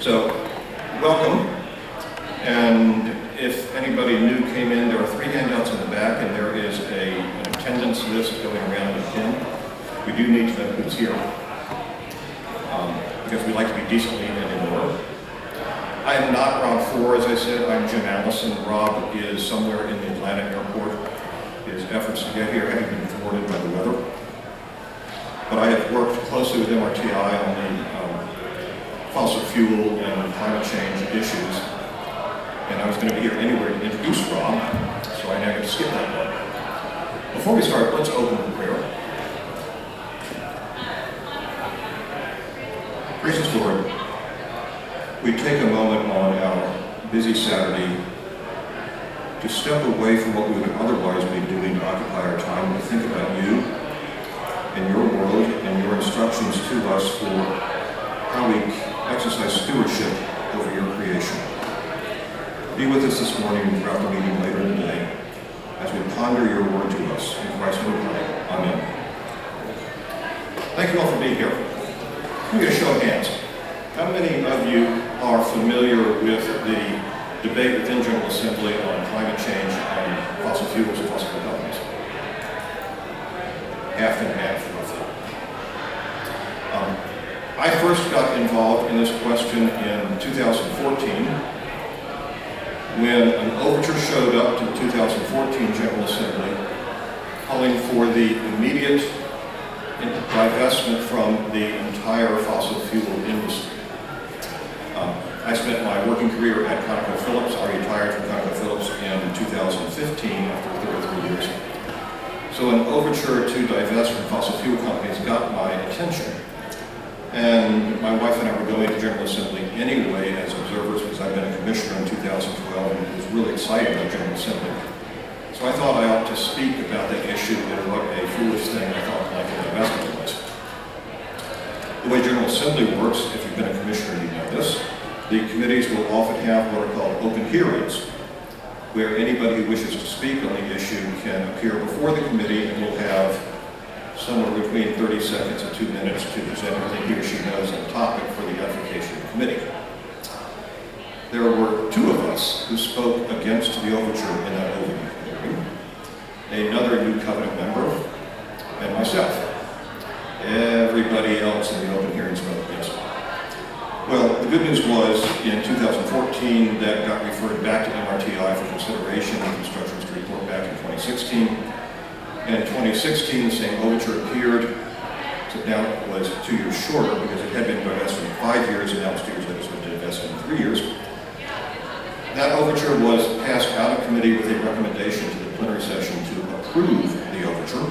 So, welcome. And if anybody new came in, there are 3 handouts in the back, and there is an attendance list going around again. We do need to know who's here, because we like to be decently and in order. I am not Rob Four, as I said. I'm Jim Allison. Rob is somewhere in the Atlanta airport. His efforts to get here have been thwarted by the weather. But I have worked closely with MRTI on the fossil fuel and climate change issues. And I was going to be here anyway to introduce Rob, so I now get to skip that one. Before we start, let's open with prayer. Gracious Lord, we take a moment on our busy Saturday to step away from what we would otherwise be doing to occupy our time to think about you and your world and your instructions to us for how we exercise stewardship over your creation. Be with us this morning and throughout the meeting later in the day as we ponder your word to us. In Christ's name we pray. Amen. Thank you all for being here. Let me get a show of hands. How many of you are familiar with the debate within General Assembly on climate change and fossil fuels and fossil fuel companies? Half and half, roughly. I first got involved in this question in 2014 when an overture showed up to the 2014 General Assembly calling for the immediate divestment from the entire fossil fuel industry. I spent my working career at ConocoPhillips. I retired from ConocoPhillips in 2015 after 33 years. So an overture to divest from fossil fuel companies got my attention. And my wife and I were going to General Assembly anyway as observers because I'd been a commissioner in 2012 and was really excited about General Assembly. So I thought I ought to speak about that issue and what a foolish thing I thought like an investment was. The way General Assembly works, if you've been a commissioner, you know this, the committees will often have what are called open hearings, where anybody who wishes to speak on the issue can appear before the committee and will have somewhere between 30 seconds and 2 minutes to present everything he or she knows on the topic for the edification of the committee. There were 2 of us who spoke against the overture in that open hearing, another New Covenant member, and myself. Everybody else in the open hearings voted against. Well, the good news was, in 2014, that got referred back to MRTI for consideration and instructions to report back in 2016. And in 2016, the same overture appeared, so now it was 2 years shorter because it had been divested in 5 years, and now it's 2 years later, so it was divested in 3 years. That overture was passed out of committee with a recommendation to the plenary session to approve the overture.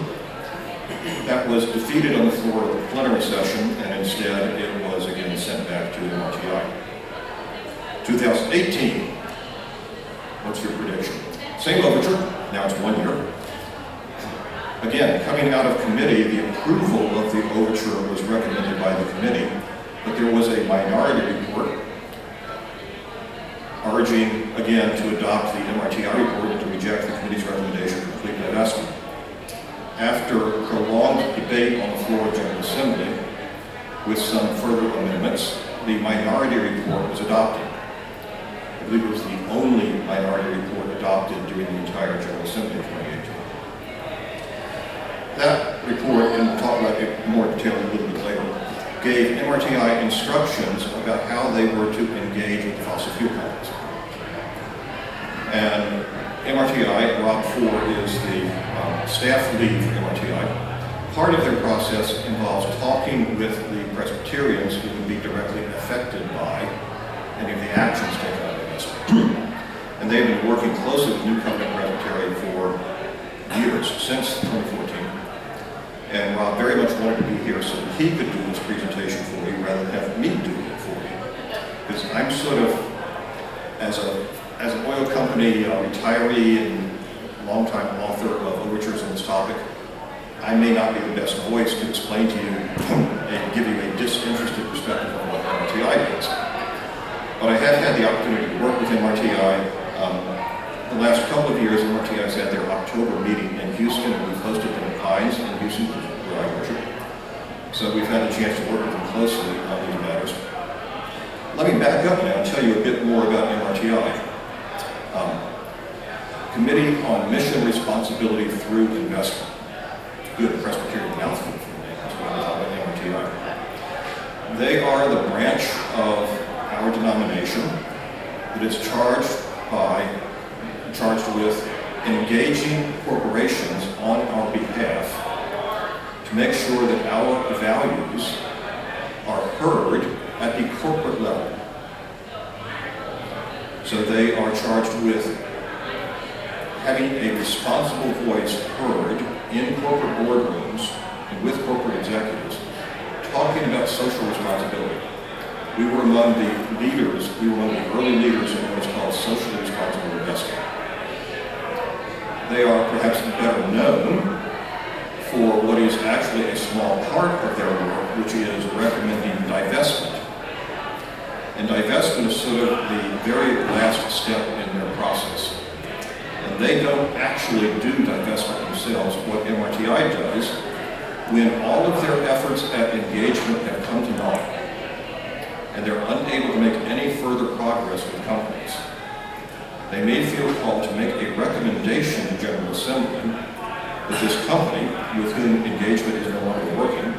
That was defeated on the floor of the plenary session, and instead it was again sent back to MRTI. 2018, what's your prediction? Same overture, now it's 1 year. Again, coming out of committee, the approval of the overture was recommended by the committee, but there was a minority report urging, again, to adopt the MRTI report and to reject the committee's recommendation for complete divestment. After prolonged debate on the floor of General Assembly, with some further amendments, the minority report was adopted. I believe it was the only minority report adopted during the entire General Assembly of 2018. That report, and we'll talk about it in more detail a little bit later, gave MRTI instructions about how they were to engage with the fossil fuel companies. And MRTI, Rob Ford is the staff lead for MRTI. Part of their process involves talking with the Presbyterians who would be directly affected by any of the actions taken on this. And they've been working closely with New Covenant Presbytery for years, since 2014. And Rob very much wanted to be here so that he could do this presentation for you rather than have me do it for you. Because I'm sort of, as an oil company retiree and longtime author of overtures on this topic, I may not be the best voice to explain to you and give you a disinterested perspective on what MRTI is. But I have had the opportunity to work with MRTI. The last couple of years, MRTI has had their October meeting in Houston, and we've hosted them at Pines in Houston, where I worship. So we've had a chance to work with them closely on these matters. Let me back up now and tell you a bit more about MRTI. Committee on Mission Responsibility Through Investment. Good Presbyterian mouthful for me. That's what I thought about MRTI. They are the branch of our denomination that is charged with engaging corporations on our behalf to make sure that our values are heard at the corporate level. So they are charged with having a responsible voice heard in corporate boardrooms and with corporate executives, talking about social responsibility. We were among the early leaders in what is called socially responsible investing. They are perhaps better known for what is actually a small part of their work, which is recommending divestment. And divestment is sort of the very last step in their process. And they don't actually do divestment themselves. What MRTI does, when all of their efforts at engagement have come to naught, and they're unable to make any further progress with companies, they may feel called to make a recommendation to General Assembly that this company, with whom engagement is no longer working,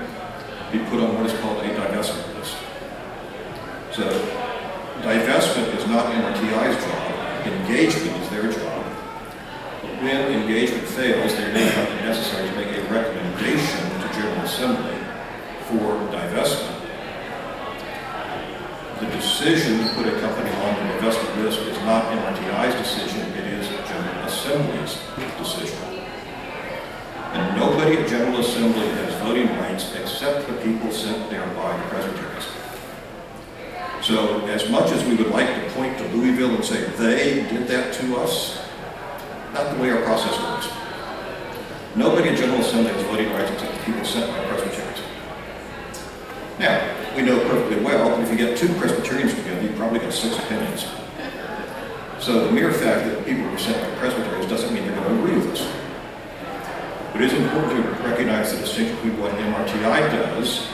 be put on what is called a divestment list. So, divestment is not MRTI's job, engagement is their job. But when engagement fails, they may find it necessary to make a recommendation to General Assembly for divestment. The decision to put a company on the divestment list is not MRTI's decision, it is General Assembly's decision. And nobody at General Assembly has voting rights except the people sent there by the presbyteries. So as much as we would like to point to Louisville and say, they did that to us, not the way our process works. Nobody at General Assembly has voting rights except the people sent by presbyteries. Now, we know perfectly well that if you get two Presbyterians together, you probably get 6 opinions. So the mere fact that people were sent by presbyteries doesn't mean they're going to agree with us. But it is important to recognize the distinction between what MRTI does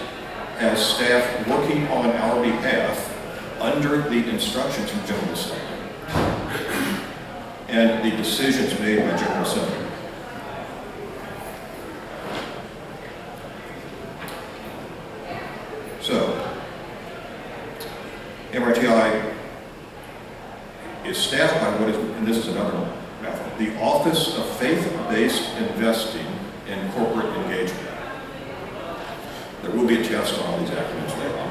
as staff working on our behalf under the instructions from General Assembly and the decisions made by General Assembly. So, MRTI is staffed by what is, and this is another mouthful, the Office of Faith-Based Investing in Corporate Engagement. There will be a test on all these acronyms later on.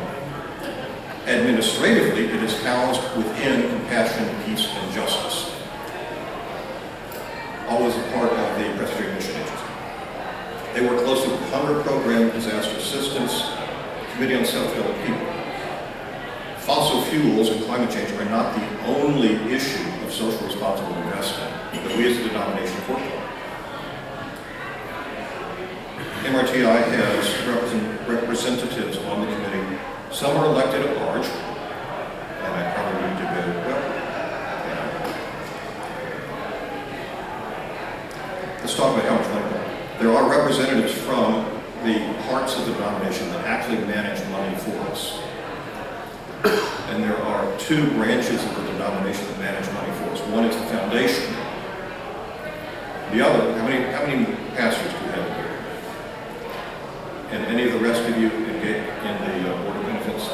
Administratively, it is housed within Compassion, Peace, and Justice, always a part of the Presbyterian Mission Agency. They work closely with the Hunger Program, Disaster Assistance, Committee on Self-Help People. Fossil fuels and climate change are not the only issue of social responsible investment that we as a denomination work on. MRTI has representatives on the committee. Some are elected at large, and I probably need to go, well, let's talk about how much money. There are representatives from the parts of the denomination that actually manage money for us. And there are 2 branches of the denomination that manage money for us. One is the foundation. The other, how many pastors do we have here? And any of the rest of you engage in the Board of Benefits?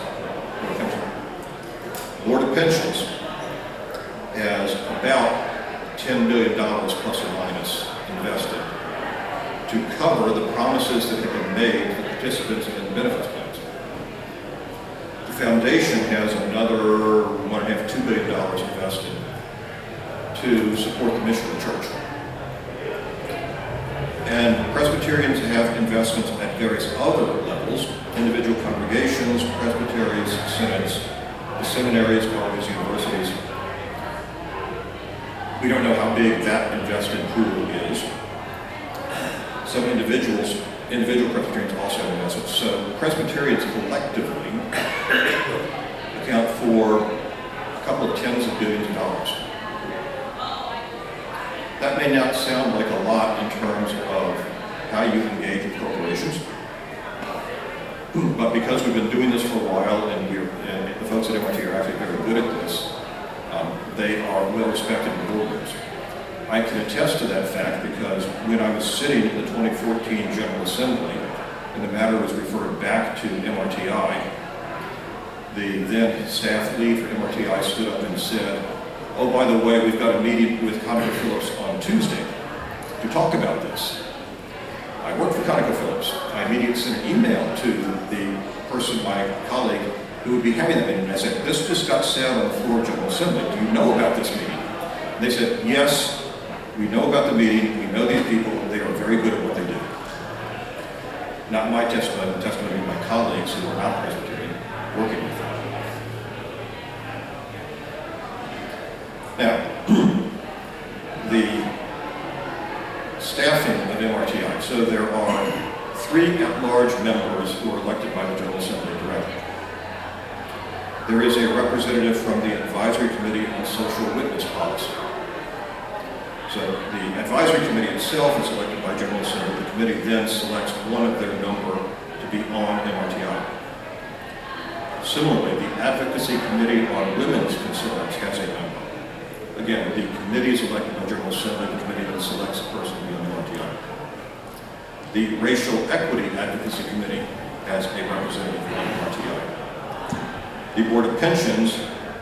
Board of Pensions has about $10 billion plus or minus invested to cover the promises that have been made to the participants in the benefits plans. The foundation has another $1.5–2 billion invested to support the mission of the church. And Presbyterians have investments at various other levels, individual congregations, presbyteries, synods, the seminaries, colleges, universities. We don't know how big that invested pool is. Some individual Presbyterians also have investments. So Presbyterians collectively account for a couple of tens of billions of dollars. That may not sound like a lot in terms of how you engage with corporations, But because we've been doing this for a while, and the folks at MRT are actually very good at this, they are well respected in the boardrooms. I can attest to that fact because when I was sitting in the 2014 General Assembly, and the matter was referred back to MRTI, the then staff lead for MRTI stood up and said, "Oh, by the way, we've got a meeting with ConocoPhillips on Tuesday to talk about this." I work for ConocoPhillips. I immediately sent an email to the person, my colleague, who would be having that meeting. And I said, "This just got said on the floor of General Assembly. Do you know about this meeting?" And they said, "Yes, we know about the meeting. We know these people. They are very good at what they do." Not my testimony, the testimony of my colleagues who are not Presbyterian, working with them. Now, the staffing of MRTI. So there are 3 at-large members who are elected by the General Assembly directly. There is a representative from the Advisory Committee on Social Witness Policy. So the Advisory Committee itself is elected by General Assembly. The committee then selects one of their number to be on MRTI. Similarly, the Advocacy Committee on Women's Concerns has a member. Again, the committee is elected by General Assembly. The committee then selects a person to be on MRTI. The Racial Equity Advocacy Committee has a representative on MRTI. The Board of Pensions,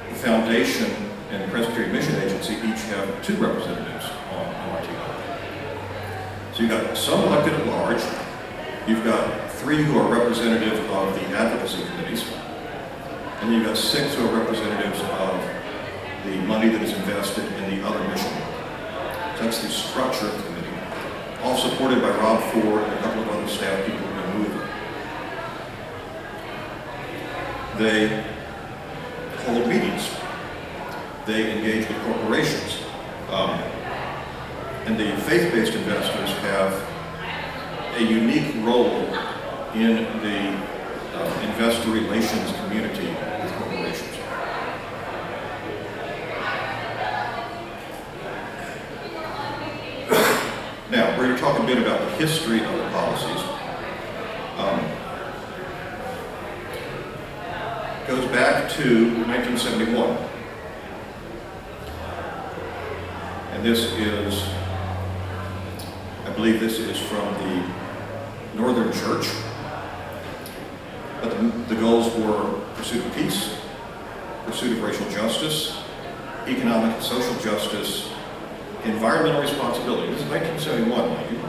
the Foundation, and the Presbytery Mission Agency each have 2 representatives on MRTI. So you've got some elected at large, you've got 3 who are representative of the advocacy committees, and then you've got 6 who are representatives of the money that is invested in the other mission. So that's the structure of the committee, all supported by Rob Ford and a couple of other staff people who are moving. They hold meetings. They engage with corporations. And the faith-based investors have a unique role in the investor relations community with corporations. Now, we're going to talk a bit about the history of the policies. It goes back to 1971. And this is, I believe this is from the Northern Church. But the goals were pursuit of peace, pursuit of racial justice, economic and social justice, environmental responsibility. This is 1971, mind you.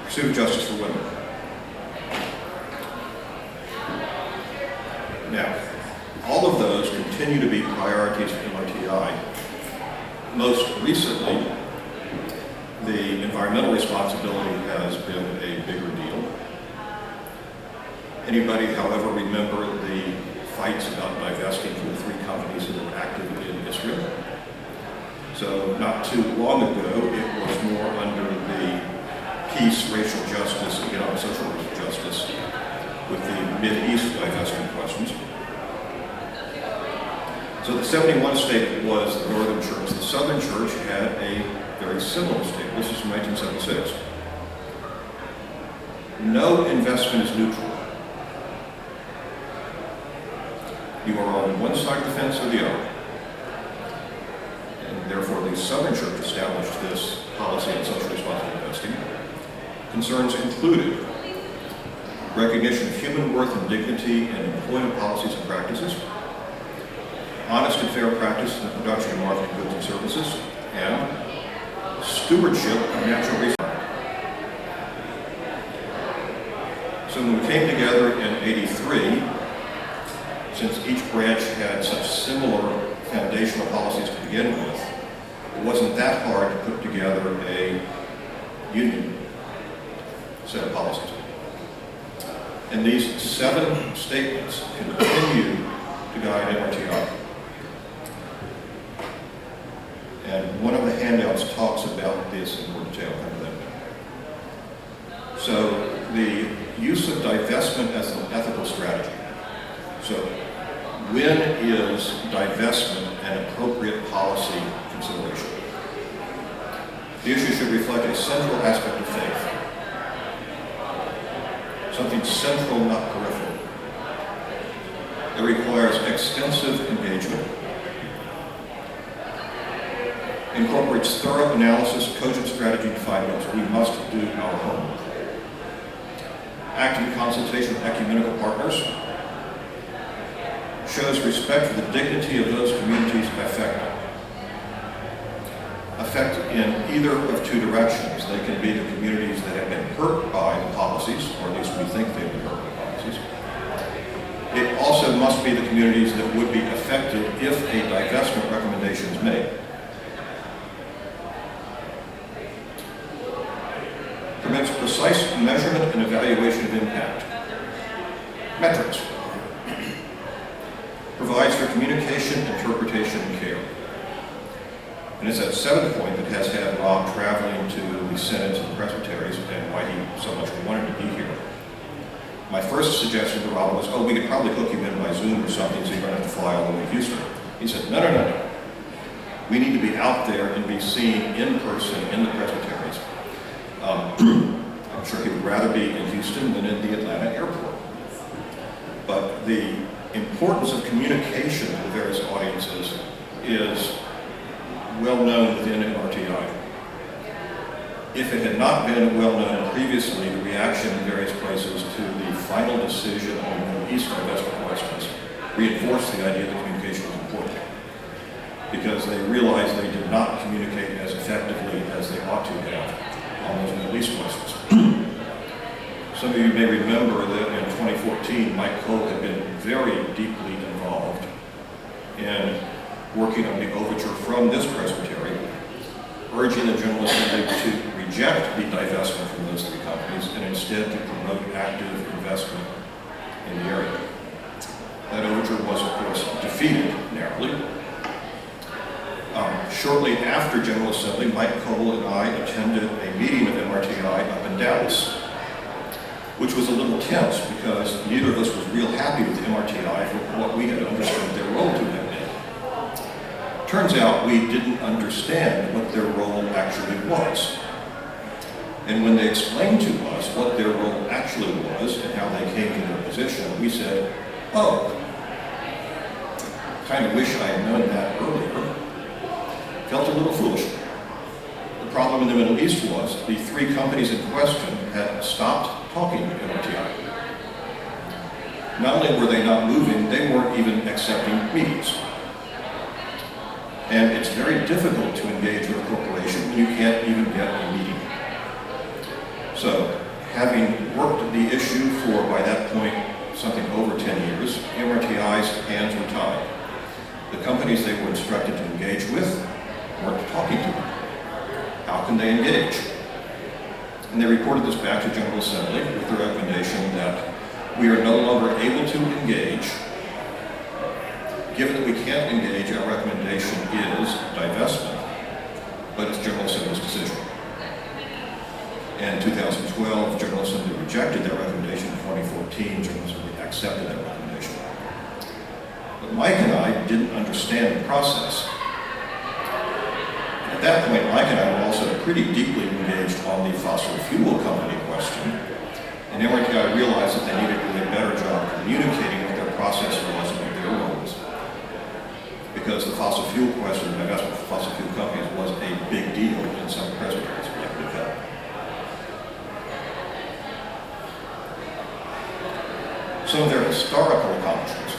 Pursuit of justice for women. Now, all of those continue to be priorities for MRTI. Most recently, the environmental responsibility has been a bigger deal. Anybody, however, remember the fights about divesting from the 3 companies that were active in Israel? So not too long ago, it was more under the peace, racial justice, economic, social justice with the Mideast divestment questions. So the 71 statement was the Northern Church. The Southern Church had a very similar statement. This is from 1976. No investment is neutral. You are on one side of the fence or the other. And therefore, the Southern Church established this policy on social responsible investing. Concerns included recognition of human worth and dignity and employment policies and practices, honest and fair practice in the production and marketing of goods and services, and stewardship of natural resources. So when we came together in '83, since each branch had such similar foundational policies to begin with, it wasn't that hard to put together a union set of policies. And these 7 statements continue to guide MRTI. And one of the handouts talks about this in more detail. So the use of divestment as an ethical strategy. So when is divestment an appropriate policy consideration? The issue should reflect a central aspect of faith. something central, not peripheral. It requires extensive engagement, incorporates thorough analysis, cogent strategy, defined goals. We must do our homework. Act in consultation with ecumenical partners, shows respect for the dignity of those communities affected. Affect in either of two directions. They can be the communities that have been hurt by the policies, or at least we think they've been hurt by the policies. It also must be the communities that would be affected if a divestment recommendation is made. Permits precise measurement and evaluation of impact. Metrics. Provides for communication, interpretation, and care. And it's that seventh point that has had Rob traveling to the synods and the presbyteries and why he so much wanted to be here. My first suggestion to Rob was, we could probably hook you in by Zoom or something so you don't have to fly all the way to Houston. He said, no. We need to be out there and be seen in person in the presbyteries. I'm sure he would rather be in Houston than in the Atlanta airport. But the importance of communication to the various audiences is well known within MRTI. If it had not been well known previously, the reaction in various places to the final decision on the Middle East divestment questions reinforced the idea that communication was important, because they realized they did not communicate as effectively as they ought to have on those Middle East questions. Some of you may remember that in 2014, Mike Cole had been very deeply involved in working on the overture from this presbytery, urging the General Assembly to reject the divestment from those three companies and instead to promote active investment in the area. That overture was, of course, defeated narrowly. Shortly after General Assembly, Mike Cole and I attended a meeting of MRTI up in Dallas, which was a little tense because neither of us was real happy with MRTI for what we had understood their role to have been. Turns out we didn't understand what their role actually was. And when they explained to us what their role actually was and how they came to their position, we said, kind of wish I had known that earlier. Felt a little foolish. The problem in the Middle East was the three companies in question had stopped talking to MRTI. Not only were they not moving, they weren't even accepting meetings. And it's very difficult to engage with a corporation when you can't even get a meeting. So, having worked the issue for, by that point, something over 10 years, MRTI's hands were tied. The companies they were instructed to engage with weren't talking to them. How can they engage? And they reported this back to General Assembly with the recommendation that we are no longer able to engage. Given that we can't engage, our recommendation is divestment, but it's General Assembly's decision. In 2012, General Assembly rejected that recommendation. In 2014, General Assembly accepted that recommendation. But Mike and I didn't understand the process. At that point, Mike and I were also pretty deeply engaged on the fossil fuel company question, and MRTI realized that they needed to do a better job communicating what their process was and what their role was. Because the fossil fuel question, the investment for fossil fuel companies, was a big deal in some presbyteries. We have to do that. Some of their historical accomplishments.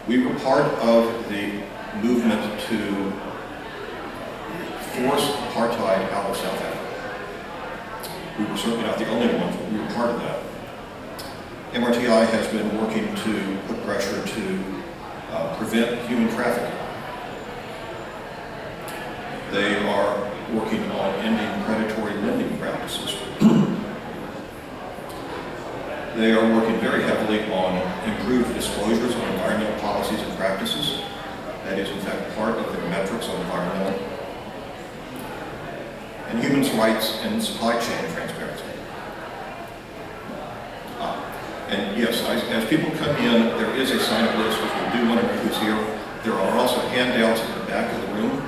We were part of the movement to force apartheid out of South Africa. We were certainly not the only ones, but we were part of that. MRTI has been working to put pressure to prevent human trafficking. They are working on ending predatory lending practices. They are working very heavily on improved disclosures on environmental policies and practices. That is, in fact, part of their metrics on environmental and human rights and supply chain transparency. And yes, as people come in, there is a sign-up list, which we do want to know who's here. There are also handouts at the back of the room.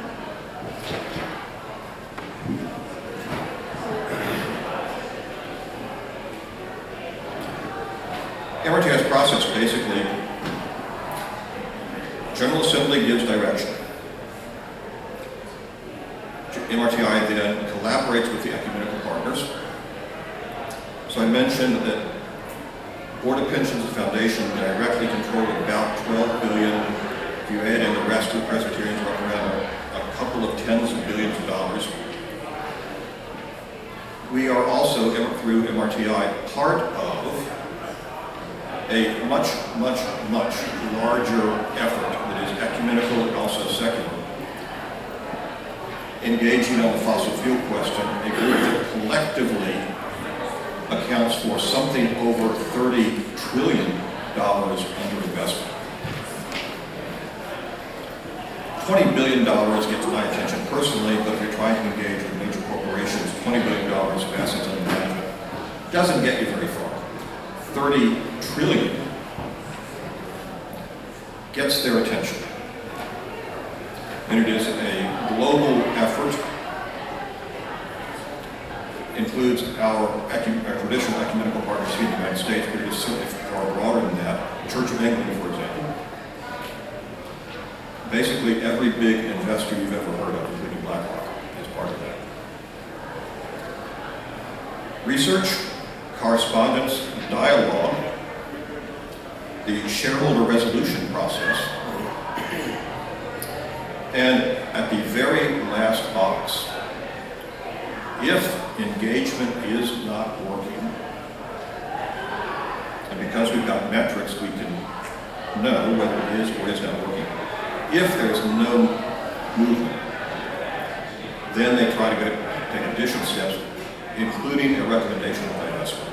General Assembly gives direction. MRTI then collaborates with the ecumenical partners. So I mentioned that Board of Pensions and Foundation directly control about $12 billion. If you add in the rest of the Presbyterians, we're around a couple of tens of billions of dollars. We are also, through MRTI, part of a much, much, much larger effort that is ecumenical and also secular, engaging on the fossil fuel question, a group that collectively accounts for something over $30 trillion under investment. $20 billion gets my attention personally, but if you're trying to engage with major corporations, $20 billion of assets under management doesn't get you very far. $30 trillion gets their attention. And it is a global effort, includes our traditional ecumenical partners here in the United States, but it is certainly far broader than that. Church of England, for example. Basically, every big investor you've ever heard of, including BlackRock, is part of that. Research, correspondence, dialogue, the shareholder resolution process, and at the very last box, if engagement is not working, and because we've got metrics, we can know whether it is or is not working. If there's no movement, then they try to take additional steps, including a recommendation of divestment.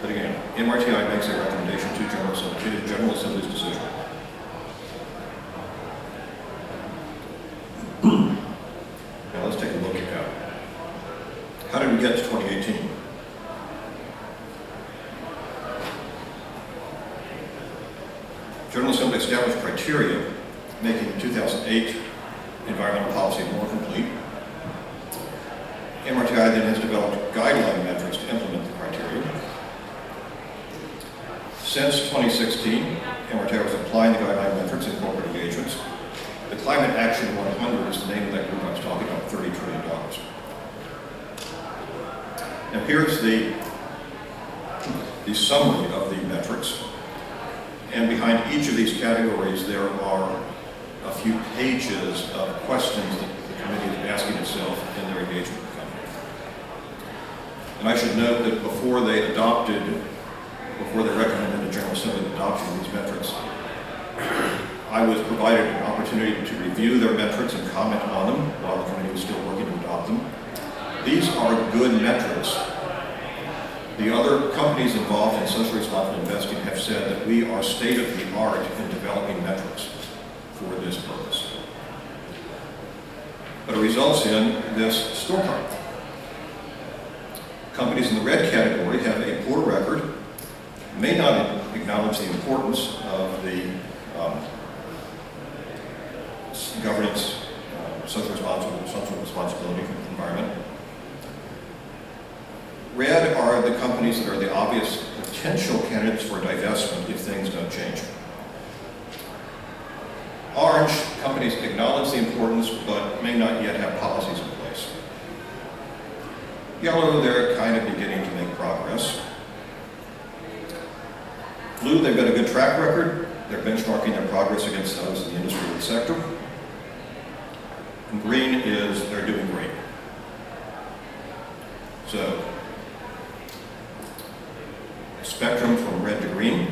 But again, MRTI makes a recommendation to General Assembly. It is General Assembly's decision. Now let's take a look at how did we get to 2018? General Assembly established criteria making the 2008 environmental policy more complete. MRTI then has developed guideline metrics to implement the criteria. Since 2016, MRTI was applying the guideline metrics in corporate engagements. The Climate Action 100 is the name of that group I was talking about, $30 trillion. Now here's the summary of the metrics. And behind each of these categories, there are a few pages of questions that the committee is asking itself in their engagement with the company. And I should note that before they recommended the General Assembly adoption of these metrics, I was provided an opportunity to review their metrics and comment on them while the committee was still working to adopt them. These are good metrics. The other companies involved in socially responsible investing have said that we are state-of-the-art in developing metrics for this purpose. But it results in this scorecard. Companies in the red category have a poor record, may not acknowledge the importance of the governance, social responsibility environment. Red are the companies that are the obvious potential candidates for divestment if things don't change. Orange, companies acknowledge the importance but may not yet have policies in place. Yellow, they're kind of beginning to make progress. Blue, they've got a good track record. They're benchmarking their progress against those in the industry and sector. And green is they're doing great. So, spectrum from red to green.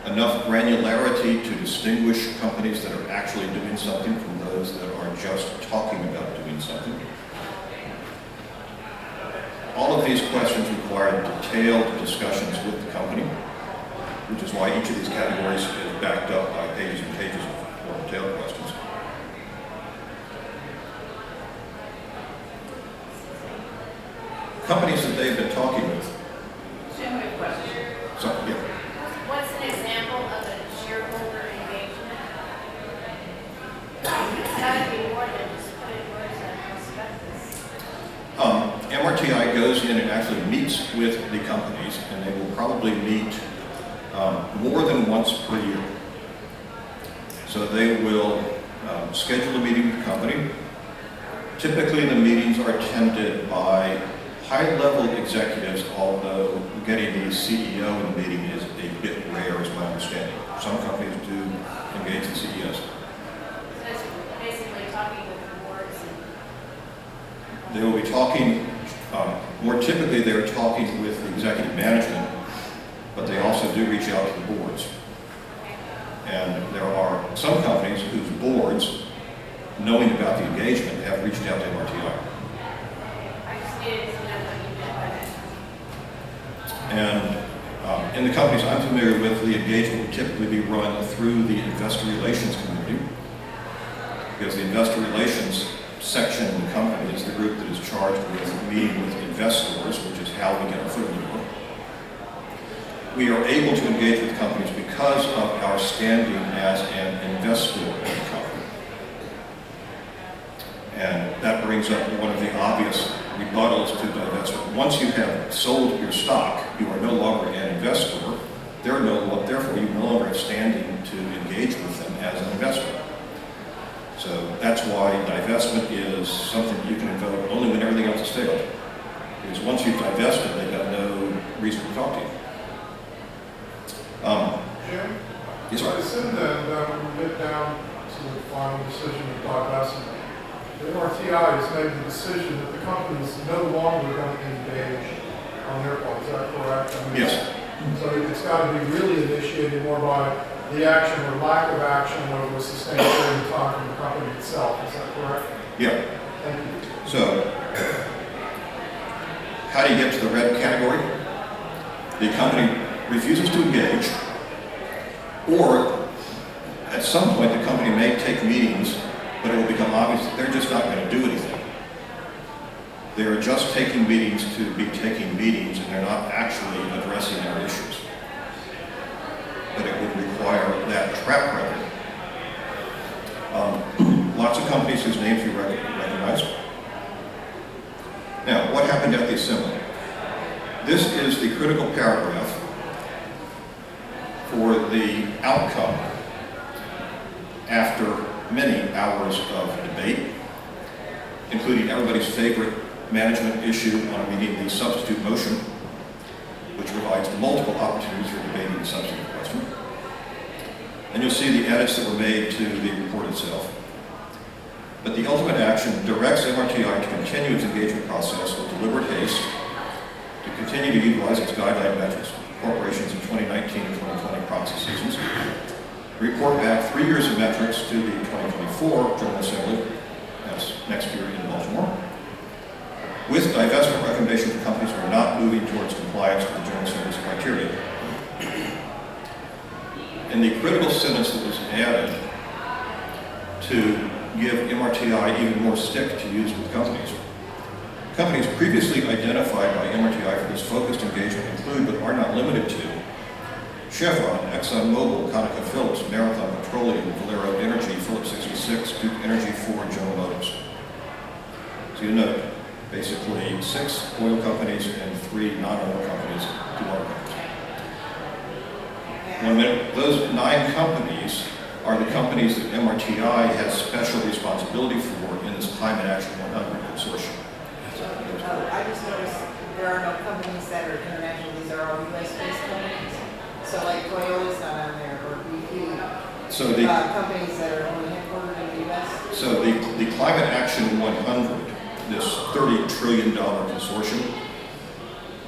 Enough granularity to distinguish companies that are actually doing something from those that are just talking about doing something. All of these questions require detailed discussions with the company, which is why each of these categories is backed up by pages and pages of more detailed questions. Companies that they've been talking with. Jim, I have a question. So, yeah. What's an example of a shareholder engagement? It's got to be more than just putting words in a prospectus. MRTI goes in and actually meets with the companies, and they will probably meet more than once per year. So they will schedule a meeting with the company. Typically, the meetings are attended by high-level executives, although getting the CEO in the meeting is a bit rare, is my understanding. Some companies do engage the CEOs. So it's basically talking with the boards and. They will be talking, more typically they're talking with the executive management, but they also do reach out to the boards. And there are some companies whose boards, knowing about the engagement, have reached out to MRTI. I just needed to know what you meant by that. And in the companies I'm familiar with, the engagement will typically be run through the investor relations community, because the investor relations section of the company is the group that is charged with meeting with investors, which is how we get our foot in the door. We are able to engage with companies because of our standing as an investor in the company. And that brings up one of the obvious rebuttals to divestment. Once you have sold your stock, you are no longer an investor. Therefore, you no longer have standing to engage with them as an investor. So that's why divestment is something you can invoke only when everything else has failed. Because once you've divested, they've got no reason to talk to you. Jim? Yes, sir. I assume that when we get down to the final decision of divestment, the MRTI has made the decision that the company is no longer going to engage on their part. Is that correct? I mean, Yes. So it's got to be really initiated more by the action or lack of action over a sustained period of time from the company itself. Is that correct? Yeah. Thank you. So, how do you get to the red category? The company refuses to engage, or at some point the company may take meetings, but it will become obvious that they're just not going to do anything. They are just taking meetings to be taking meetings, and they're not actually addressing our issues. But it would require that track record. Lots of companies whose names you recognize. Now, what happened at the assembly? This is the critical paragraph for the outcome after many hours of debate, including everybody's favorite management issue on meeting the substitute motion, which provides multiple opportunities for debating the substantive question. And you'll see the edits that were made to the report itself. But the ultimate action directs MRTI to continue its engagement process with deliberate haste, to continue to utilize its guideline metrics for corporations in 2019 and 2020 proxy seasons, report back 3 years of metrics to the 2024 General Assembly, that's next year in Baltimore, with divestment recommendations for companies who are not moving towards compliance with the General Assembly's criteria. And the critical sentence that was added to give MRTI even more stick to use with companies. Companies previously identified by MRTI for this focused engagement include, but are not limited to, Chevron, ExxonMobil, ConocoPhillips, Marathon Petroleum, Valero Energy, Phillips 66, Duke Energy, Ford, General Motors. So you note, basically 6 oil companies and 3 non-oil companies, 2 water companies. Those 9 companies are the companies that MRTI has special responsibility for in this Climate Action 100 consortium. I just noticed there are no companies that are international. These are all U.S.-based companies. So like Toyota's not on there, or BP. So the companies that are only headquartered in the U.S. So the Climate Action 100, this $30 trillion consortium,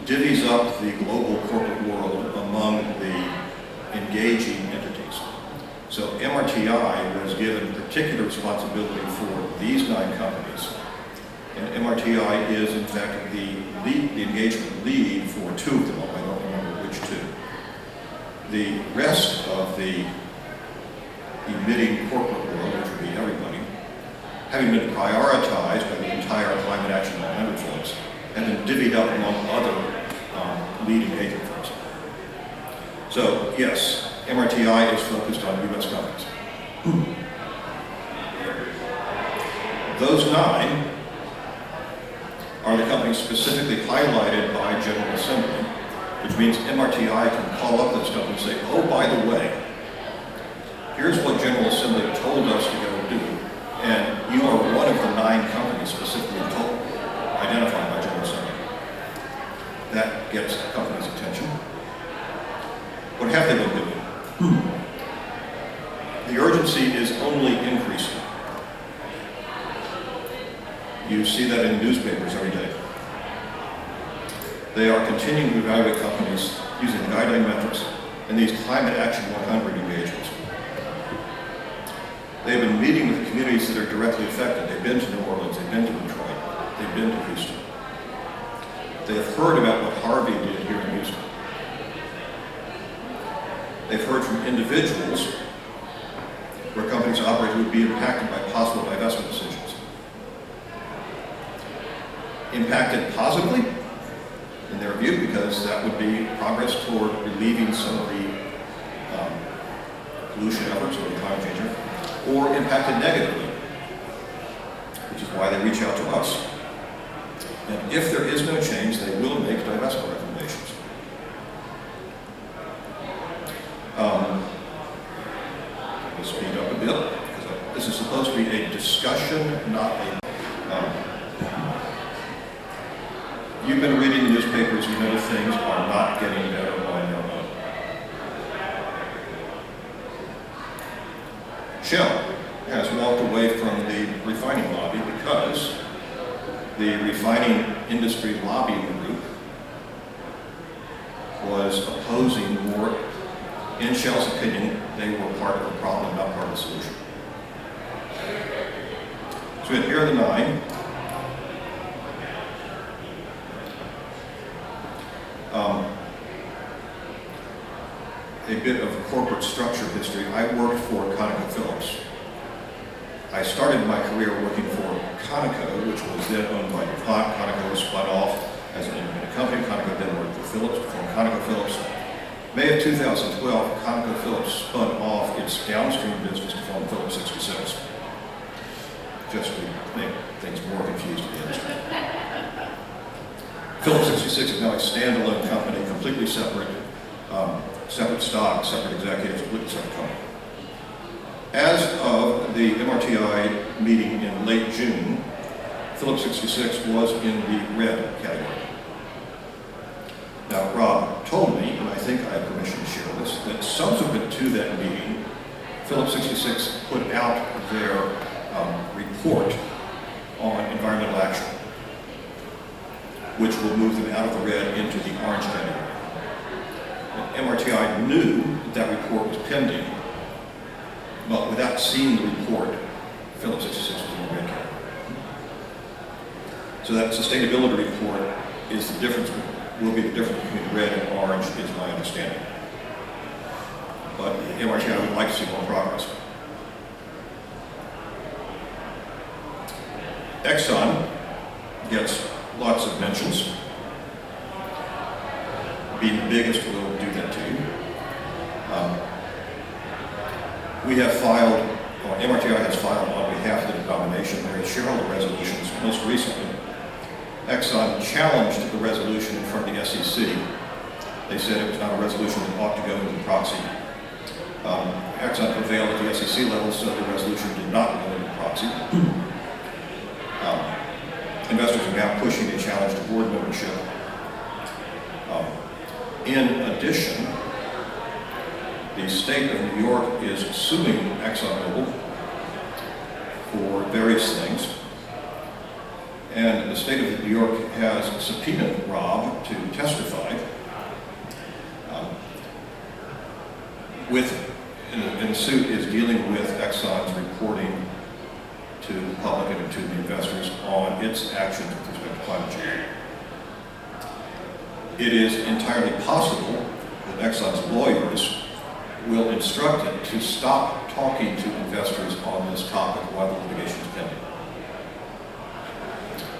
divvies up the global corporate world among the engaging entities. So MRTI was given particular responsibility for these 9 companies. And MRTI is, in fact, the engagement lead for 2 of them, I don't remember which 2. The rest of the emitting corporate world, which would be everybody, having been prioritized by the entire Climate Action 100 folks, have been divvied up among other lead engagement firms. So, yes, MRTI is focused on U.S. companies. Those 9 are the companies specifically highlighted by General Assembly, which means MRTI can call up those companies and say, oh, by the way, here's what General Assembly The urgency is only increasing. You see that in newspapers every day. They are continuing to evaluate companies using guideline metrics and these Climate Action 100 engagements. They've been meeting with the communities that are directly affected. They've been to New Orleans, they've been to Detroit, they've been to Houston. They have heard about what Harvey did here in Houston. They've heard from individuals where companies operate would be impacted by possible divestment decisions. Impacted positively, in their view, because that would be progress toward relieving some of the pollution efforts or the climate change, or impacted negatively, which is why they reach out to us. And if there is no change, they will make divestment recommendations. We'll speed up a bit, because this is supposed to be a discussion, not a... You've been reading the newspapers, you know things are not getting better on their own. Shell has walked away from the refining lobby because the refining industry lobbying group was opposing more. In Shell's opinion, they were part of the problem, not part of the solution. So here are the 9. A bit of corporate structure history. I worked for ConocoPhillips. I started my career working for Conoco, which was then owned by DuPont. Conoco was spun off as an independent company. Conoco then worked for Phillips, before ConocoPhillips. May of 2012, ConocoPhillips spun off its downstream business to form Phillips 66. Just to make things more confused in the industry. Phillips 66 is now a standalone company, completely separate, separate stock, separate executives, completely separate company. As of the MRTI meeting in late June, Phillips 66 was in the red category. Now, Rob told me, and I think I have permission to share this, that subsequent to that meeting, Phillips 66 put out their report on environmental action, which will move them out of the red into the orange category. And MRTI knew that report was pending, but without seeing the report, Phillips 66 was in the red category. So that sustainability report is the difference, will be the difference between red and orange, is my understanding. But MRTI would like to see more progress. Exxon gets lots of mentions. Being the biggest will do that to you. We have filed, or MRTI has filed on behalf of the denomination, various shareholder resolutions. Most recently, Exxon challenged the resolution in front of the SEC. They said it was not a resolution that ought to go into the proxy. Exxon prevailed at the SEC level, so the resolution did not go into the proxy. Investors are now pushing a challenge to board membership. In addition, the state of New York is suing ExxonMobil for various things. And the state of New York has subpoenaed Rob to testify and the suit is dealing with Exxon's reporting to the public and to the investors on its actions with respect to climate change. It is entirely possible that Exxon's lawyers will instruct it to stop talking to investors on this topic while the litigation is pending.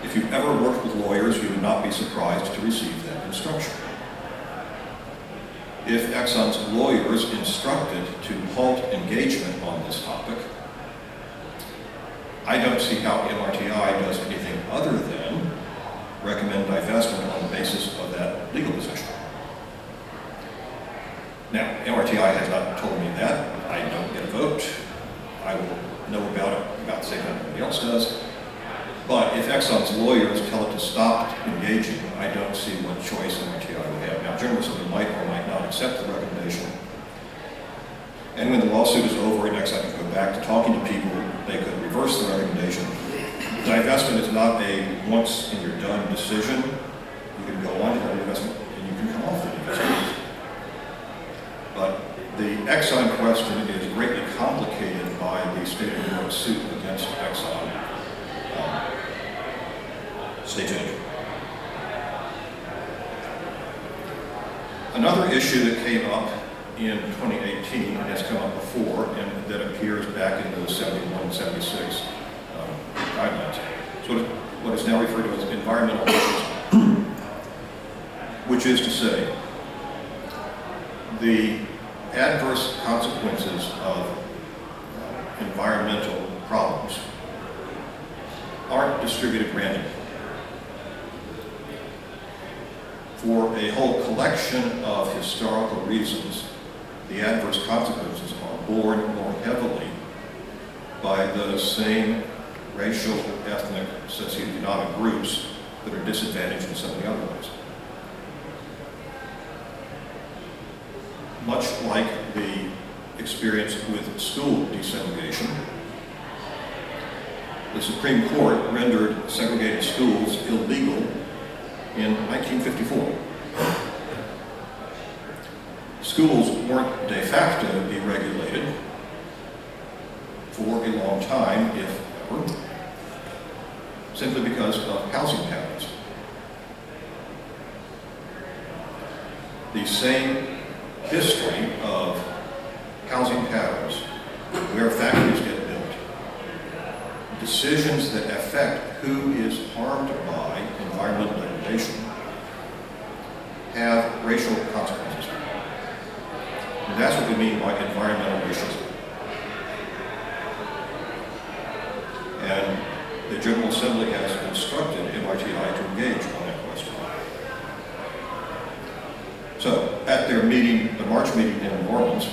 If you've ever worked with lawyers, you would not be surprised to receive that instruction. If Exxon's lawyers instructed to halt engagement on this topic, I don't see how MRTI does anything other than recommend divestment on the basis of that legal position. Now, MRTI has not told me that. I don't get a vote. I will know about it about the same time everybody else does. But if Exxon's lawyers tell it to stop engaging, I don't see what choice MRTI would have. Now, journalists might or might not accept the recommendation. And when the lawsuit is over and Exxon can go back to talking to people, they could reverse the recommendation. Divestment is not a once and you're done decision. You can go on to that investment and you can come off the investment. But the Exxon question is greatly complicated by the state of New York suit against Exxon. Stay tuned. Another issue that came up in 2018 and has come up before and that appears back in those 71 and 76 guidelines. So what is now referred to as environmental issues, which is to say the adverse consequences of environmental problems aren't distributed randomly. For a whole collection of historical reasons, the adverse consequences are borne more heavily by those same racial, ethnic, socioeconomic groups that are disadvantaged in so many other ways. Much like the experience with school desegregation, the Supreme Court rendered segregated schools illegal in 1954. Schools weren't de facto deregulated for a long time, if ever, simply because of housing patterns. The same history of housing patterns, where factories get built, decisions that affect who is harmed by environmental degradation, have racial consequences. And that's what we mean by environmental racism. And the General Assembly has instructed MRTI to engage on that question. So, at their meeting, the March meeting in New Orleans,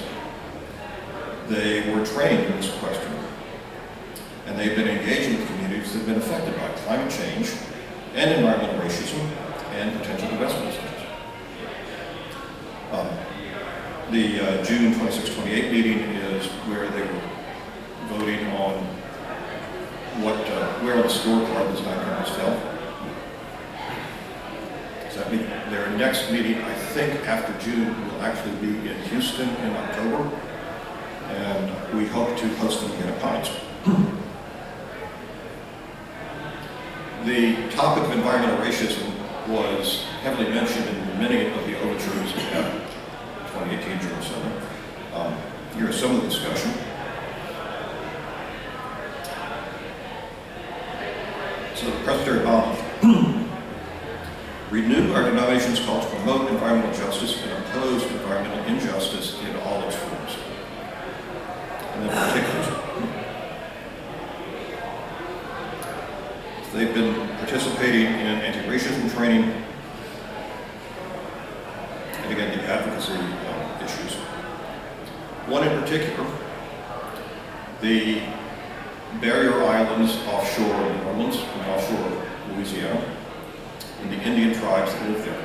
they were trained in this question. And they've been engaging with communities that have been affected by climate change and environmental racism and potential divestment decisions. The June 26-28 meeting is where they were voting on where on the scorecard those 9 companies fell. So that mean their next meeting, I think, after June, will actually be in Houston in October, and we hope to host them again at Pines. The topic of environmental racism was heavily mentioned in many of the overtures at 2018 General Assembly. Here is some of the discussion. So the Presbytery Bible, renew our denomination's call to promote environmental justice and oppose environmental injustice in all its forms. And then particulars. They've been participating in anti-racism training, and again, the advocacy issues. One in particular, the barrier islands offshore New Orleans and offshore Louisiana, and the Indian tribes that live there.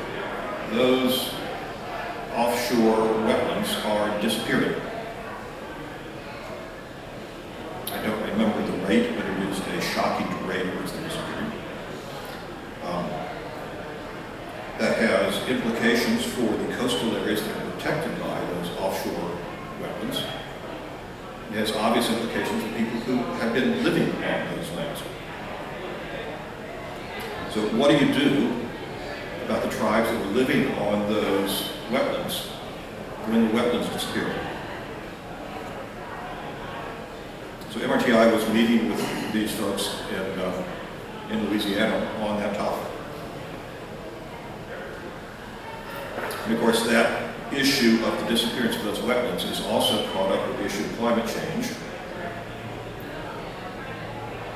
Those offshore wetlands are disappearing. I don't remember the rate, but it is a shocking rate at which they're disappearing. That has implications for the coastal areas that are protected by those offshore wetlands. It has obvious implications for people who have been living on those lands. So what do you do about the tribes that were living on those wetlands when the wetlands disappear? So MRTI was meeting with these folks in Louisiana on that topic. And of course, that issue of the disappearance of those wetlands is also caught up with the issue of climate change,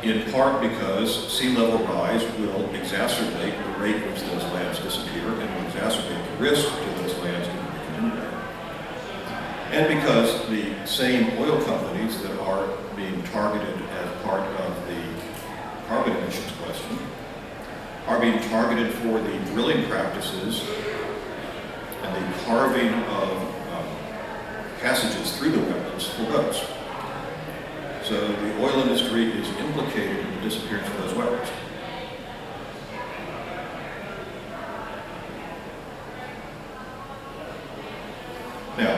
in part because sea level rise will exacerbate the rate at which those lands disappear and will exacerbate the risk to those lands if they continue. And because the same oil companies that are being targeted as part of the carbon emissions question are being targeted for the drilling practices and the carving of passages through the wetlands purpose forgoes. So the oil industry is implicated in the disappearance of those weapons. Now,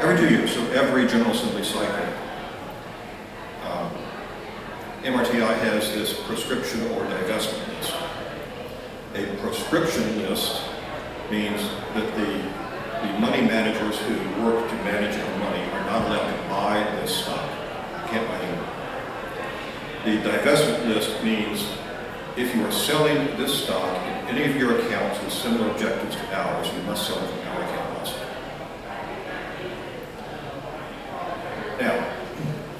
every 2 years, so every General Assembly cycle, MRTI has this prescription or divestment list. A prescription list means that the money managers who work to manage our money are not allowed to buy this stock. You can't buy it. The divestment list means if you are selling this stock in any of your accounts with similar objectives to ours, you must sell it from our account also. Now,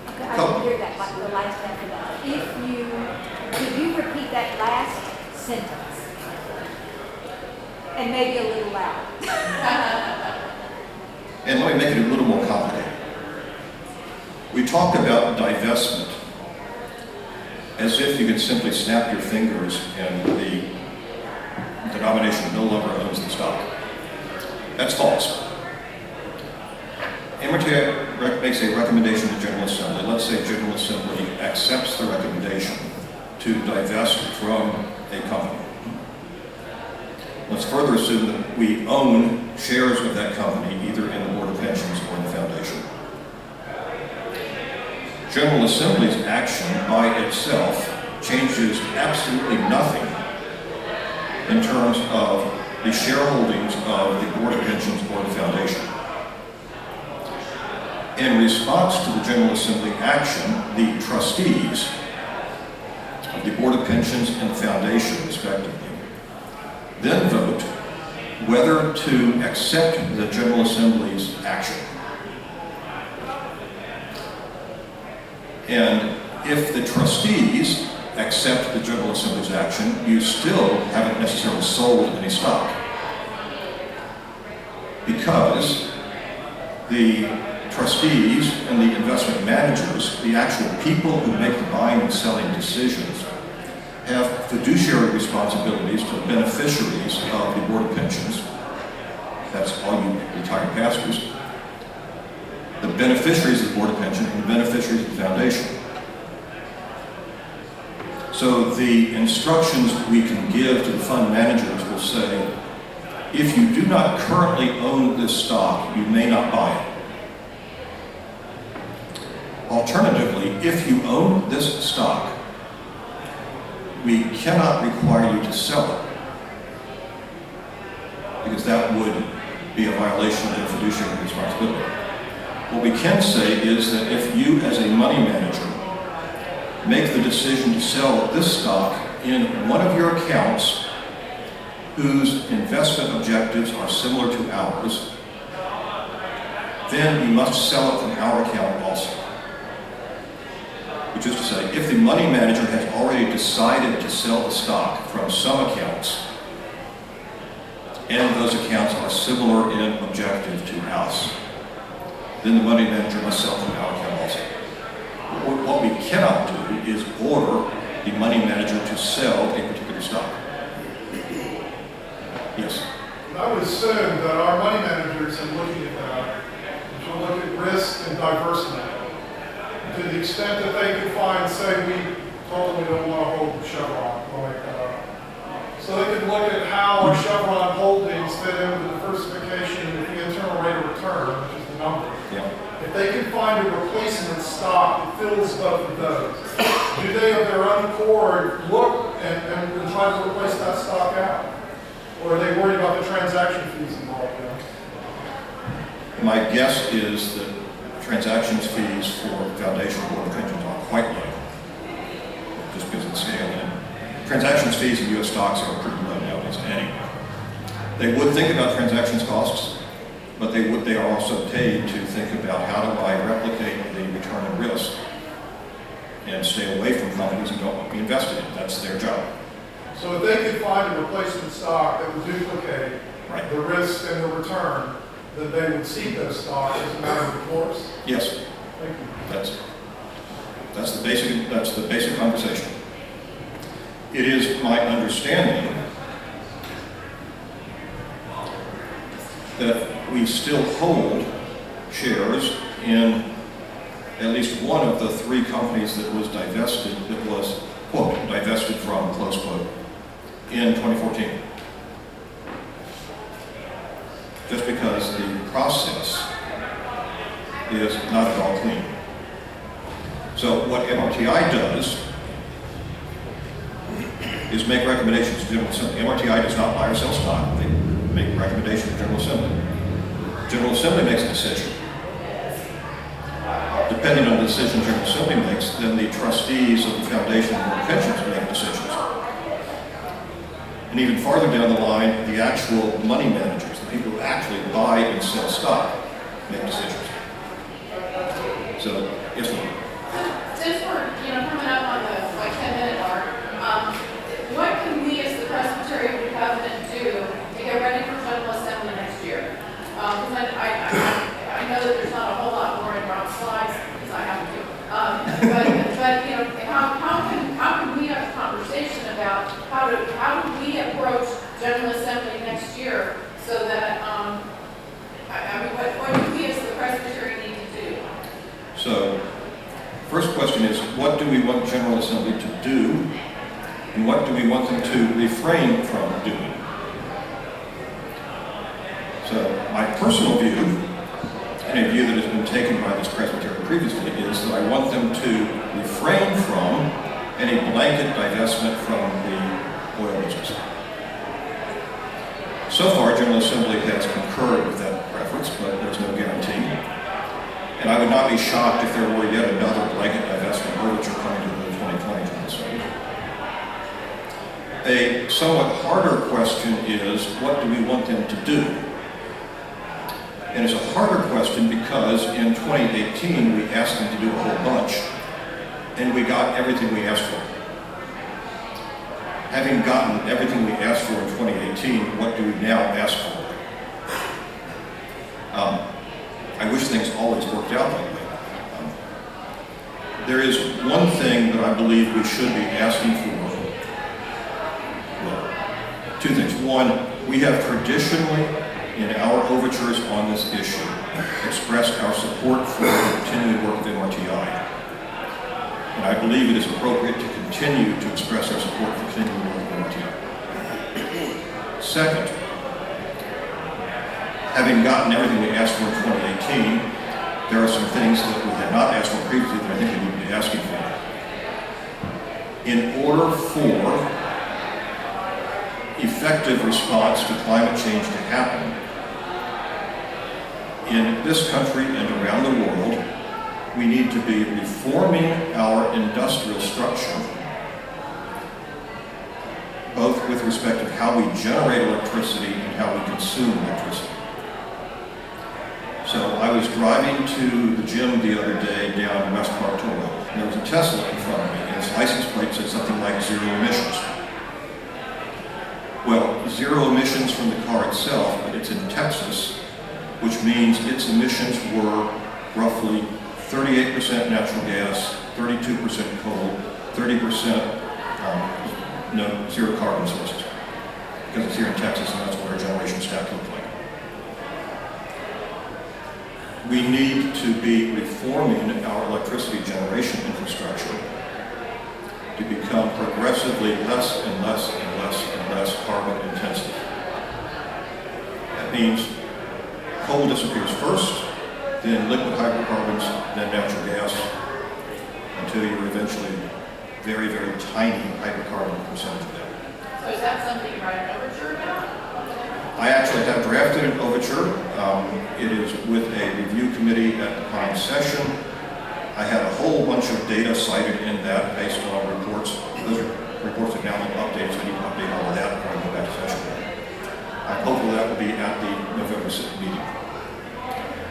I didn't hear that, like the last after that. Could you repeat that last sentence? And maybe a little loud. and let me make it a little more complicated. We talked about divestment as if you could simply snap your fingers and the denomination no longer owns the stock. That's false. MRTI makes a recommendation to General Assembly. Let's say General Assembly accepts the recommendation to divest from a company. Let's further assume that we own shares of that company either in the Board of Pensions or in the Foundation. General Assembly's action by itself changes absolutely nothing in terms of the shareholdings of the Board of Pensions or the Foundation. In response to the General Assembly action, the trustees of the Board of Pensions and the Foundation, respectively, then vote whether to accept the General Assembly's action. And if the trustees accept the General Assembly's action, you still haven't necessarily sold any stock, because the trustees and the investment managers, the actual people who make the buying and selling decisions, have fiduciary responsibilities to the beneficiaries of the Board of Pensions. That's all you retired pastors. The beneficiaries of the Board of Pension and the beneficiaries of the Foundation. So the instructions we can give to the fund managers will say, if you do not currently own this stock, you may not buy it. Alternatively, if you own this stock, we cannot require you to sell it, because that would be a violation of their fiduciary responsibility. What we can say is that if you, as a money manager, make the decision to sell this stock in one of your accounts whose investment objectives are similar to ours, then you must sell it from our account also. Which is to say, if the money manager has already decided to sell the stock from some accounts, and those accounts are similar in objective to us, then the money manager must sell from our account also. What we cannot do is order the money manager to sell a particular stock. Yes? I would assume that our money managers in looking at that, will look at risk and diversity. To the extent that they could find, say, we told them we don't want to hold Chevron, so they could look at how our Chevron holdings fit in with the diversification of the internal rate of return, which is the number. Yeah. If they can find a replacement stock that fills both of those, do they of their own accord look and try to replace that stock out? Or are they worried about the transaction fees involved? My guess is that transactions fees for Foundation Board of Pensions are quite low, just because of the scale. And transactions fees in U.S. stocks are pretty low nowadays anyway. They would think about transactions costs, but they are also paid to think about how do I replicate the return and risk and stay away from companies who don't want to be invested in. That's their job. So if they could find a replacement stock that would duplicate the risk and the return, then they would seed those stocks as a matter of course? Yes. Thank you. That's the basic conversation. It is my understanding that we still hold shares in at least one of the three companies that was divested, that was, quote, divested from, close quote, in 2014. Just because the process is not at all clean. So what MRTI does is make recommendations to General Assembly. MRTI does not buy or sell stock. They make recommendations to General Assembly. General Assembly makes a decision. Depending on the decision General Assembly makes, then the trustees of the foundation and pensions make decisions. And even farther down the line, the actual money managers, the people who actually buy and sell stock, make decisions. So, yes, ma'am. Since we're, coming up on the 10-minute mark, what can we as the Presbytery Covenant do to get ready for General Assembly next year? Because I know that there's not a whole lot more in Rob's slides, because I have to. How can we have a conversation about how do we approach General Assembly next year so that what do we as the Presbytery need to do? So, first question is, what do we want General Assembly to do, and what do we want them to refrain from doing? So, my personal view, and a view that has been taken by this Presbytery previously, is that I want them to refrain from any blanket divestment from the oil business. So far, General Assembly has concurred with that preference, but there's no guarantee. And I would not be shocked if there were yet another blanket divestment overture coming to the 2020 General Assembly. A somewhat harder question is, what do we want them to do? And it's a harder question because in 2018 we asked them to do a whole bunch, and we got everything we asked for. Having gotten everything we asked for in 2018, what do we now ask for? I wish things always worked out that way. There is one thing that I believe we should be asking for. Well, two things. One, we have traditionally, in our overtures on this issue, expressed our support for the continuing work of MRTI. And I believe it is appropriate to continue to express our support for continuing work of MRTI. Second, having gotten everything we asked for in 2018, there are some things that we had not asked for previously that I think we need to be asking for. In order for effective response to climate change to happen, in this country and around the world, we need to be reforming our industrial structure, both with respect to how we generate electricity and how we consume electricity. So I was driving to the gym the other day down West Park Toll Road, and there was a Tesla in front of me, and its license plate said something like zero emissions. Well, zero emissions from the car itself, but it's in Texas, which means its emissions were roughly 38% natural gas, 32% coal, 30% zero carbon sources, because it's here in Texas and that's what our generation stack looks like. We need to be reforming our electricity generation infrastructure to become progressively less and less and less and less carbon intensive. That means coal disappears first, then liquid hydrocarbons, then natural gas, until you're eventually very, very tiny hydrocarbon percentage of that. So is that something you write an overture about? I actually have drafted an overture. It is with a review committee at the Pine session. I had a whole bunch of data cited in that based on reports. Those reports have now been updated, so I need to update all of that before I go back to session. I'm hopeful that will be at the November 6th meeting.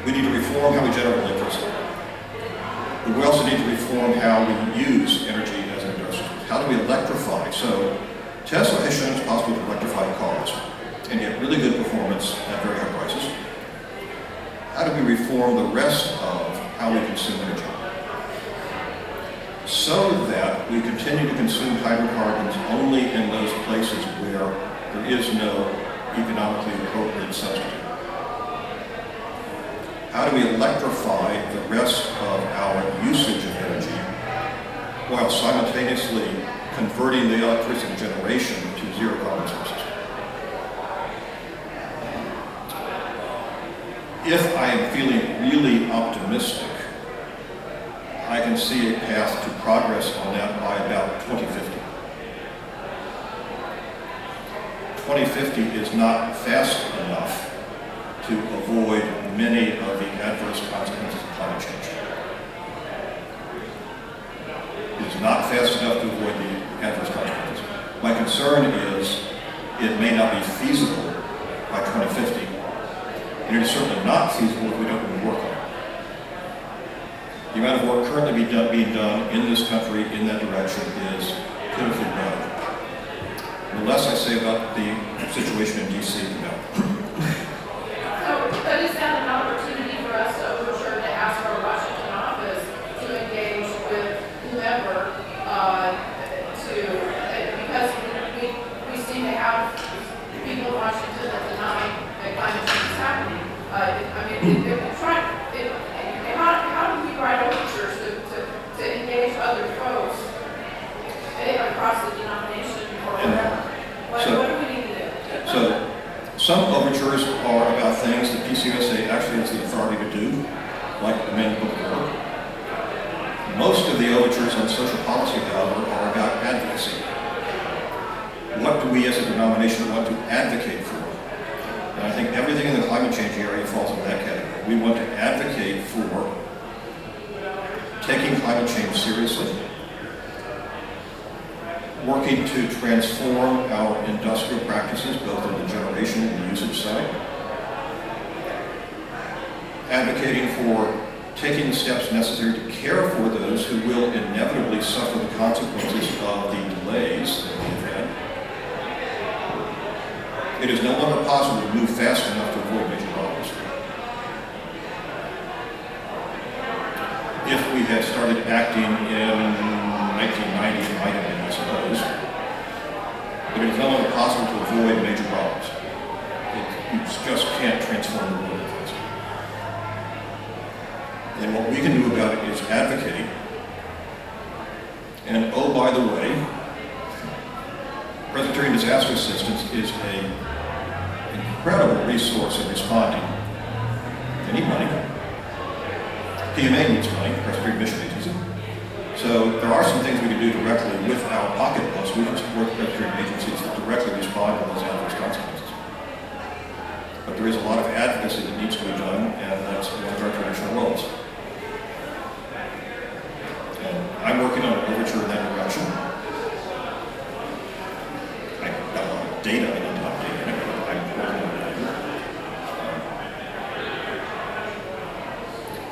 We need to reform how we generate electricity. But we also need to reform how we use energy as an industry. How do we electrify? So Tesla has shown it's possible to electrify cars and get really good performance at very high prices. How do we reform the rest of how we consume energy, so that we continue to consume hydrocarbons only in those places where there is no economically appropriate substitute? how do we electrify the rest of our usage of energy while simultaneously converting the electricity generation to zero carbon sources? If I am feeling really optimistic, I can see a path to progress on that by about 2050. 2050 is not fast enough to avoid many of the adverse consequences of climate change. It is not fast enough to avoid the adverse consequences. My concern is it may not be feasible by 2050, and it is certainly not feasible if we don't really work on it. The amount of work currently being done in this country in that direction is pitifully low. The less I say about the situation in D.C., the better. So, but is that an opportunity for us to overture to ask our Washington office to engage with whoever because we seem to have people in Washington that deny that climate change is happening. How do we write overtures to engage other folks across the denomination or whatever? What do we need to do? So, some overtures are about things that PCUSA actually has the authority to do, like amend book of work. Most of the overtures on social policy, however, are about advocacy. What do we as a denomination want to advocate for? And I think everything in the climate change area falls into that category. We want to advocate for taking climate change seriously, working to transform our industrial practices, both on the generation and the usage side, advocating for taking the steps necessary to care for those who will inevitably suffer the consequences of the delays that we've had. It is no longer possible to move fast enough to avoid major problems. If we had started acting in 1990, it might have been, I suppose. But it is no longer possible to avoid major problems. You just can't transform the world. And what we can do about it is advocate. And oh, by the way, Presbyterian Disaster Assistance is an incredible resource in responding. They need money. PMA needs money, Presbyterian Mission Agency. So there are some things we can do directly with our pocketbooks. We can support Presbyterian agencies that directly respond to those adverse consequences. But there is a lot of advocacy that needs to be done, and that's one of our traditional roles. And I'm working on an overture in that direction. I've got a lot of data I need to update in it, but I'm working on it.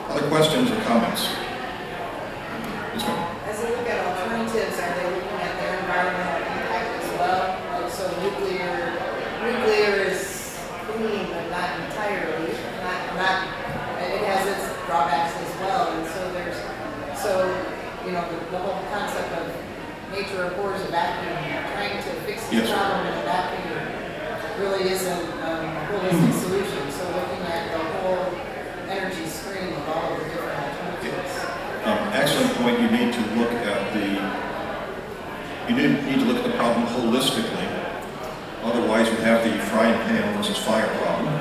Other questions or comments? Yes, ma'am. As they look at alternatives, are they looking at their environmental impact as well? Like, so nuclear is clean, but not entirely. It has its drawbacks as well. And the whole concept of nature abhors a vacuum, trying to fix the problem in a vacuum really isn't a holistic solution. So looking at the whole energy stream of all of the different alternatives. Excellent point. You need to look at the problem holistically. Otherwise, we have the frying pan versus fire problem.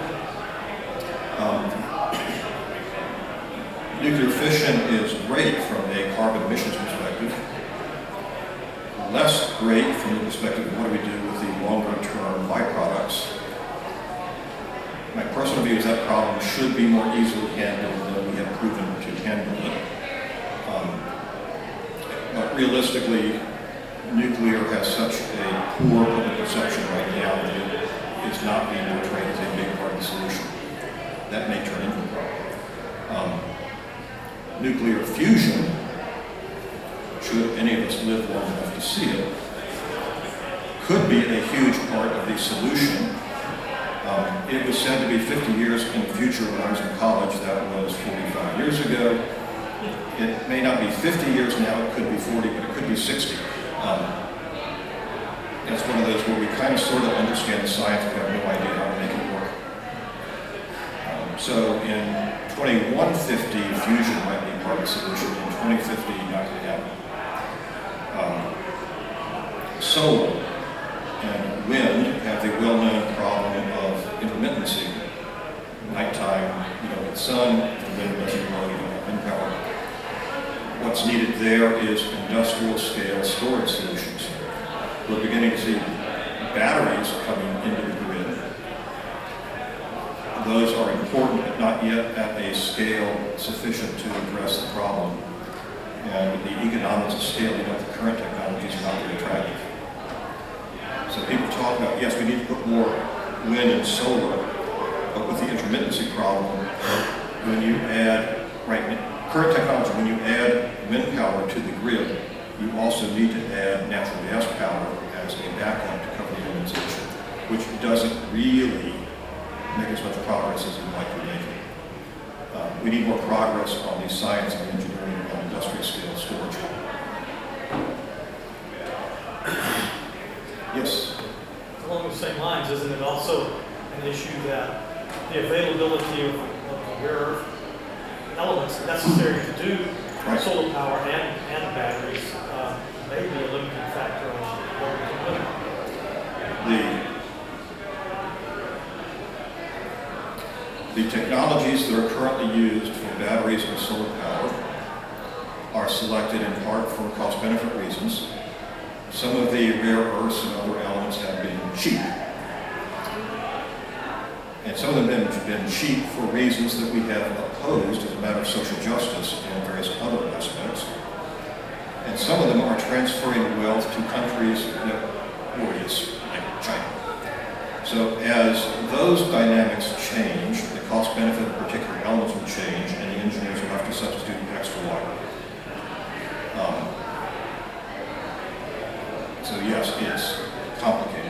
Nuclear fission is great from a carbon emissions perspective. Less great from the perspective of what do we do with the longer-term byproducts. My personal view is that problem should be more easily handled than we have proven to handle it. But realistically, nuclear has such a poor public perception right now that it is not being portrayed as a big part of the solution. That may turn into a problem. Nuclear fusion, should any of us live long enough to see it, could be a huge part of the solution. It was said to be 50 years in the future when I was in college. That was 45 years ago. It may not be 50 years now, it could be 40, but it could be 60. It's one of those where we kind of sort of understand the science, but have no idea how to make it work. So in 2150, fusion might be part of the solution. In 2050, not going to happen. Solar and wind have the well-known problem of intermittency. Nighttime, you don't get sun, the wind doesn't blow, you don't have wind power. What's needed there is industrial scale storage solutions. We're beginning to see batteries coming into the grid. Those are important, but not yet at a scale sufficient to address the problem. And the economics of scaling up the current technologies are not very attractive. So people talk about, yes, we need to put more wind and solar, but with the intermittency problem, when you add, current technology, when you add wind power to the grid, you also need to add natural gas power as a backup to cover the intermittency, which doesn't really make as much progress as we'd like to make it. We need more progress on the science and engineering on industrial scale storage. Yes? Along the same lines, isn't it also an issue that the availability of rare earth elements necessary to do solar power and batteries may be a limiting factor on what we can do? The technologies that are currently used for batteries and solar power are selected in part for cost-benefit reasons. Some of the rare earths and other elements have been cheap. And some of them have been cheap for reasons that we have opposed as a matter of social justice and various other aspects. And some of them are transferring wealth to countries glorious, like China. So as those dynamics change, the cost-benefit of particular elements will change, and the engineers will have to substitute extra wire. So yes, it's complicated.